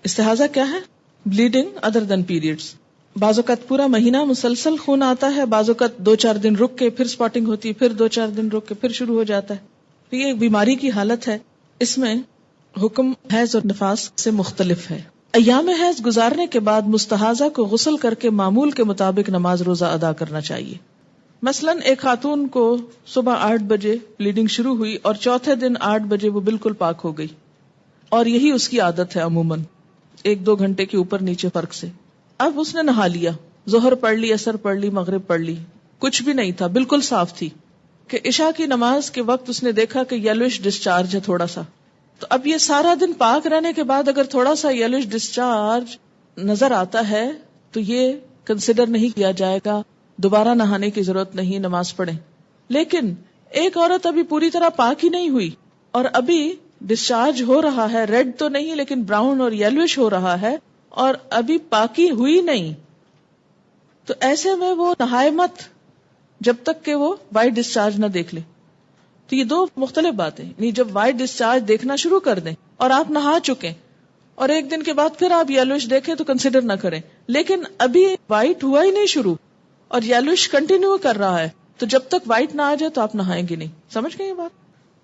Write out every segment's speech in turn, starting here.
استحاضہ کیا ہے؟ Bleeding other دین periods. بعض اوقات پورا مہینہ مسلسل خون آتا ہے، بعض اوقات 2-4 دن رک کے پھر سپاٹنگ ہوتی ہے، پھر 2-4 دن رک کے پھر شروع ہو جاتا ہے. تو یہ ایک بیماری کی حالت ہے. اس میں حکم حیض اور نفاس سے مختلف ہے. ایام حیض گزارنے کے بعد مستحاضہ کو غسل کر کے معمول کے مطابق نماز روزہ ادا کرنا چاہیے. مثلاً ایک خاتون کو صبح 8 بجے بلیڈنگ شروع ہوئی اور چوتھے دن 8 بجے وہ بالکل پاک ہو گئی، اور یہی اس کی عادت ہے عموماً 1-2 گھنٹے کے اوپر نیچے فرق سے. اب اس نے نہا لیا، ظہر پڑھ لی، عصر پڑھ لی، مغرب پڑھ لی، کچھ بھی نہیں تھا، بالکل صاف تھی کہ عشاء کی نماز کے وقت اس نے دیکھا کہ یلوش ڈسچارج ہے تھوڑا سا. تو اب یہ سارا دن پاک رہنے کے بعد اگر تھوڑا سا یلوش ڈسچارج نظر آتا ہے تو یہ کنسیڈر نہیں کیا جائے گا، دوبارہ نہانے کی ضرورت نہیں، نماز پڑھیں. لیکن ایک عورت ابھی پوری طرح پاک ہی نہیں ہوئی اور ابھی ڈسچارج ہو رہا ہے، ریڈ تو نہیں لیکن براؤن اور یلوش ہو رہا ہے، اور ابھی پاکی ہوئی نہیں، تو ایسے میں وہ نہائے مت جب تک کہ وہ وائٹ ڈسچارج نہ دیکھ لے. تو یہ دو مختلف باتیں، یعنی جب وائٹ ڈسچارج دیکھنا شروع کر دیں اور آپ نہا چکے اور ایک دن کے بعد پھر آپ یلوش دیکھیں تو کنسیڈر نہ کریں. لیکن ابھی وائٹ ہوا ہی نہیں شروع اور یلوش کنٹینیو کر رہا ہے، تو جب تک وائٹ نہ آ جائے تو آپ نہائیں گے نہیں. سمجھ گئے یہ بات؟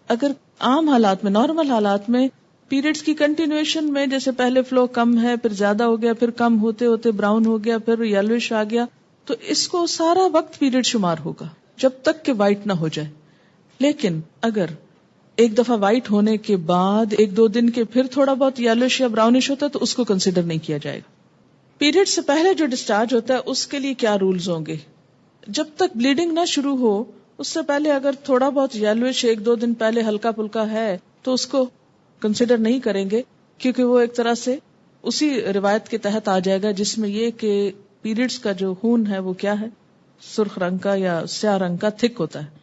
اگر عام حالات میں، نارمل حالات میں پیریڈز کی کنٹینویشن میں جیسے پہلے فلو کم ہے، پھر زیادہ ہو گیا، پھر کم ہوتے ہوتے براؤن ہو گیا، پھر یلوش آ گیا، تو اس کو سارا وقت پیریڈ شمار ہوگا جب تک کہ وائٹ نہ ہو جائے. لیکن اگر ایک دفعہ وائٹ ہونے کے بعد 1-2 دن کے پھر تھوڑا بہت یلوش یا براؤنش ہوتا ہے تو اس کو کنسیڈر نہیں کیا جائے گا. پیریڈ سے پہلے جو ڈسچارج ہوتا ہے اس کے لیے کیا رولز ہوں گے؟ جب تک بلیڈنگ نہ شروع ہو اس سے پہلے اگر تھوڑا بہت یلوش 1-2 دن پہلے ہلکا پھلکا ہے تو اس کو کنسیڈر نہیں کریں گے، کیونکہ وہ ایک طرح سے اسی روایت کے تحت آ جائے گا جس میں یہ کہ پیریڈز کا جو خون ہے وہ کیا ہے، سرخ رنگ کا یا سیاہ رنگ کا، تھک ہوتا ہے.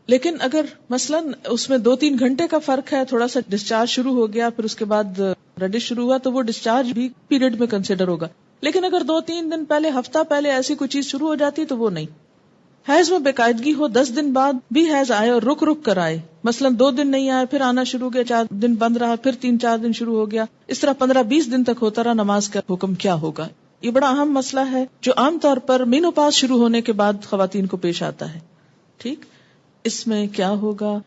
لیکن اگر مثلا اس میں 2-3 گھنٹے کا فرق ہے، تھوڑا سا ڈسچارج شروع ہو گیا پھر اس کے بعد ریڈش شروع ہوا تو وہ ڈسچارج بھی پیریڈ میں کنسیڈر ہوگا. لیکن اگر 2-3 دن پہلے، ہفتہ پہلے ایسی کوئی چیز شروع ہو جاتی تو وہ نہیں. حیض میں باقاعدگی ہو، 10 دن بعد بھی حیض آئے اور رک رک کر آئے، مثلا 2 دن نہیں آئے پھر آنا شروع ہو گیا، 4 دن بند رہا پھر 3-4 دن شروع ہو گیا، اس طرح 15-20 دن تک ہوتا رہا، نماز کا حکم کیا ہوگا؟ یہ بڑا اہم مسئلہ ہے جو عام طور پر مینوپاز شروع ہونے کے بعد خواتین کو پیش آتا ہے. ٹھیک، اس میں کیا ہوگا؟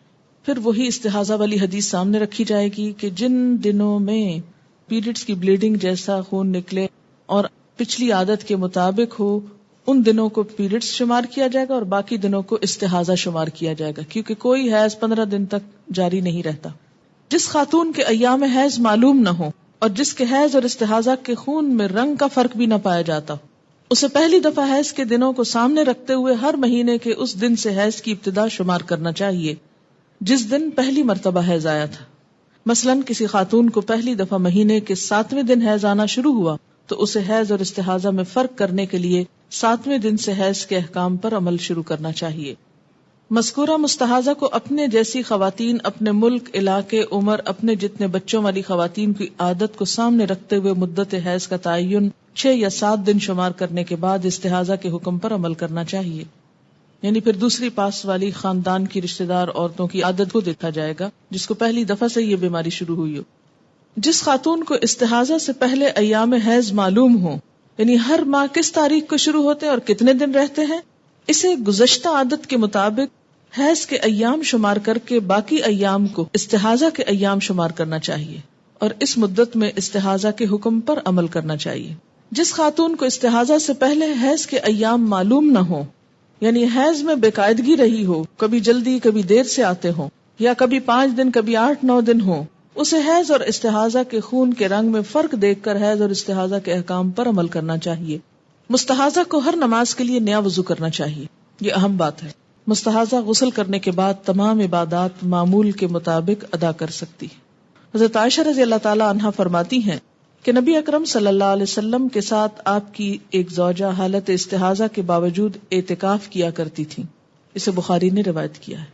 پھر وہی استحاضہ والی حدیث سامنے رکھی جائے گی کہ جن دنوں میں پیریڈز کی بلیڈنگ جیسا خون نکلے اور پچھلی عادت کے مطابق ہو ان دنوں کو پیریڈز شمار کیا جائے گا اور باقی دنوں کو استحاضہ شمار کیا جائے گا، کیونکہ کوئی حیض 15 دن تک جاری نہیں رہتا. جس خاتون کے ایام حیض معلوم نہ ہو اور جس کے حیض اور استحاضہ کے خون میں رنگ کا فرق بھی نہ پایا جاتا، اسے پہلی دفعہ حیض کے دنوں کو سامنے رکھتے ہوئے ہر مہینے کے اس دن سے حیض کی ابتدا شمار کرنا چاہیے جس دن پہلی مرتبہ حیض آیا تھا. مثلا کسی خاتون کو پہلی دفعہ مہینے کے 7ویں دن حیض آنا شروع ہوا تو اسے حیض اور استحاضہ میں فرق کرنے کے لیے 7ویں دن سے حیض کے احکام پر عمل شروع کرنا چاہیے. مذکورہ مستحاضہ کو اپنے جیسی خواتین، اپنے ملک، علاقے، عمر، اپنے جتنے بچوں والی خواتین کی عادت کو سامنے رکھتے ہوئے مدت حیض کا تعین 6 یا 7 دن شمار کرنے کے بعد استحاضہ کے حکم پر عمل کرنا چاہیے. یعنی پھر دوسری پاس والی خاندان کی رشتہ دار عورتوں کی عادت کو دیکھا جائے گا جس کو پہلی دفعہ سے یہ بیماری شروع ہوئی ہو. جس خاتون کو استحاضہ سے پہلے ایام حیض معلوم ہو، یعنی ہر ماہ کس تاریخ کو شروع ہوتے ہیں اور کتنے دن رہتے ہیں، اسے گزشتہ عادت کے مطابق حیض کے ایام شمار کر کے باقی ایام کو استحاضہ کے ایام شمار کرنا چاہیے اور اس مدت میں استحاضہ کے حکم پر عمل کرنا چاہیے. جس خاتون کو استحاضہ سے پہلے حیض کے ایام معلوم نہ ہو، یعنی حیض میں بے قاعدگی رہی ہو، کبھی جلدی کبھی دیر سے آتے ہوں یا کبھی 5 دن کبھی 8-9 دن ہو، اسے حیض اور استحاضہ کے خون کے رنگ میں فرق دیکھ کر حیض اور استحاضہ کے احکام پر عمل کرنا چاہیے. مستحاضہ کو ہر نماز کے لیے نیا وضو کرنا چاہیے، یہ اہم بات ہے. مستحاضہ غسل کرنے کے بعد تمام عبادات معمول کے مطابق ادا کر سکتی. حضرت عائشہ رضی اللہ تعالی عنہا فرماتی ہیں کہ نبی اکرم صلی اللہ علیہ وسلم کے ساتھ آپ کی ایک زوجہ حالت استحاضہ کے باوجود اعتکاف کیا کرتی تھی. اسے بخاری نے روایت کیا ہے.